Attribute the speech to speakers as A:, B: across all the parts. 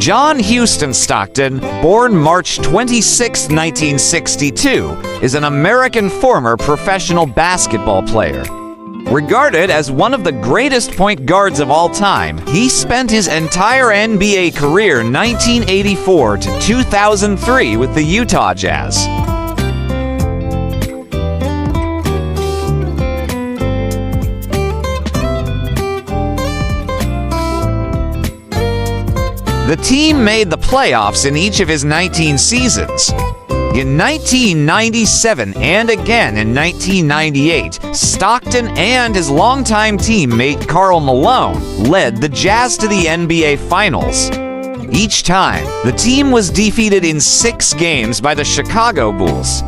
A: John Houston Stockton, born March 26, 1962, is an American former professional basketball player. Regarded as one of the greatest point guards of all time, he spent his entire NBA career 1984 to 2003 with the Utah Jazz. The team made the playoffs in each of his 19 seasons. In 1997 and again in 1998, Stockton and his longtime teammate Karl Malone led the Jazz to the NBA Finals. Each time, the team was defeated in 6 games by the Chicago Bulls.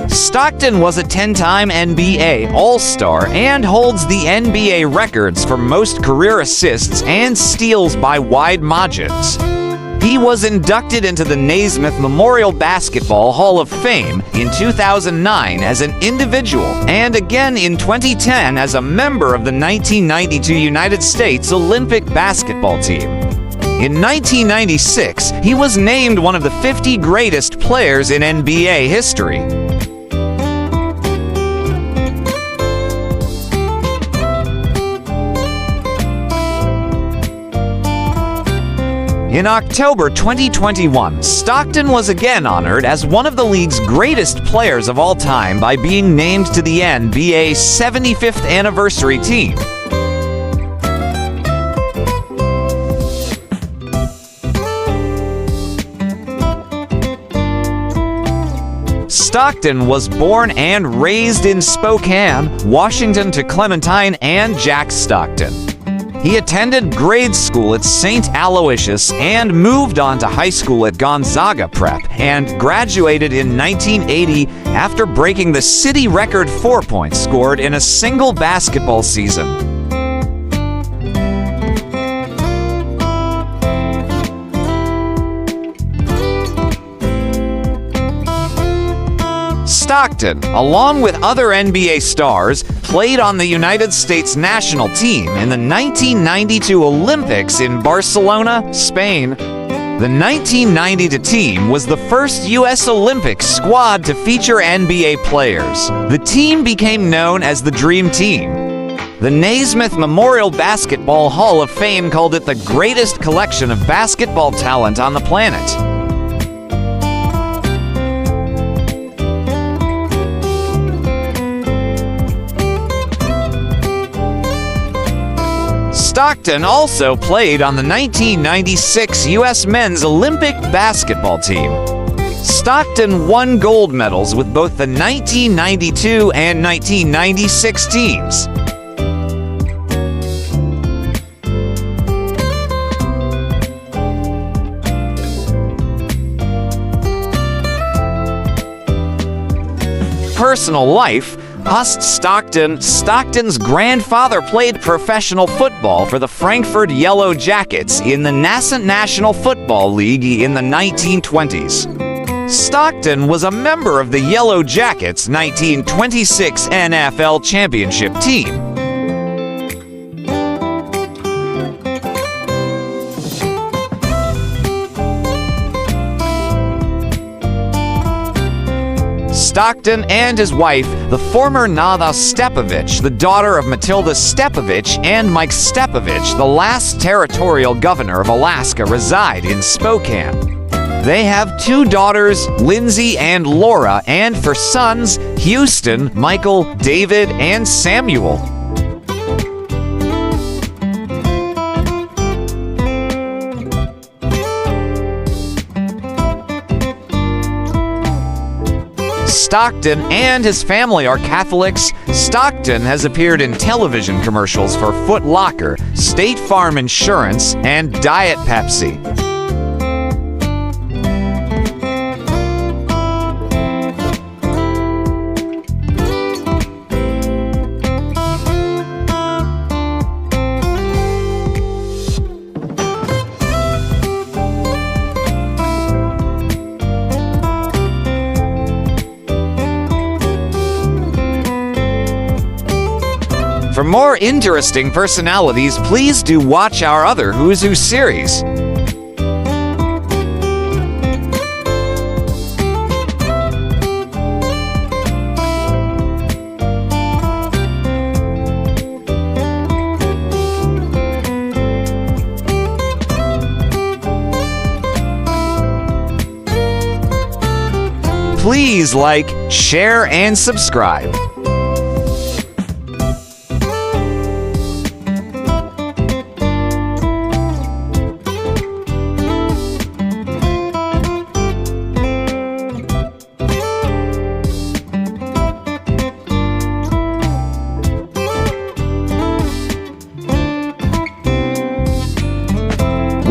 A: Stockton was a 10-time NBA All-Star and holds the NBA records for most career assists and steals by wide margins. He was inducted into the Naismith Memorial Basketball Hall of Fame in 2009 as an individual and again in 2010 as a member of the 1992 United States Olympic basketball team. In 1996, he was named one of the 50 greatest players in NBA history. In October 2021, Stockton was again honored as one of the league's greatest players of all time by being named to the NBA 75th anniversary team. Stockton was born and raised in Spokane, Washington to Clementine and Jack Stockton. He attended grade school at St. Aloysius and moved on to high school at Gonzaga Prep and graduated in 1980 after breaking the city record 4 points scored in a single basketball season. Stockton, along with other NBA stars, played on the United States national team in the 1992 Olympics in Barcelona, Spain. The 1992 team was the first U.S. Olympic squad to feature NBA players. The team became known as the Dream Team. The Naismith Memorial Basketball Hall of Fame called it the greatest collection of basketball talent on the planet. Stockton also played on the 1996 U.S. Men's Olympic basketball team. Stockton won gold medals with both the 1992 and 1996 teams. Personal life. Stockton's grandfather played professional football for the Frankfurt Yellow Jackets in the Nascent National Football League in the 1920s. Stockton was a member of the Yellow Jackets' 1926 NFL championship team. Stockton and his wife, the former Nada Stepovich, the daughter of Matilda Stepovich and Mike Stepovich, the last territorial governor of Alaska, reside in Spokane. They have 2 daughters, Lindsay and Laura, and for sons, Houston, Michael, David, and Samuel. Stockton and his family are Catholics. Stockton has appeared in television commercials for Foot Locker, State Farm Insurance, and Diet Pepsi. For more interesting personalities, please do watch our other Who's Who series. Please like, share, and subscribe.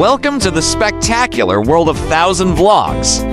A: Welcome to the spectacular world of 1,000 vlogs.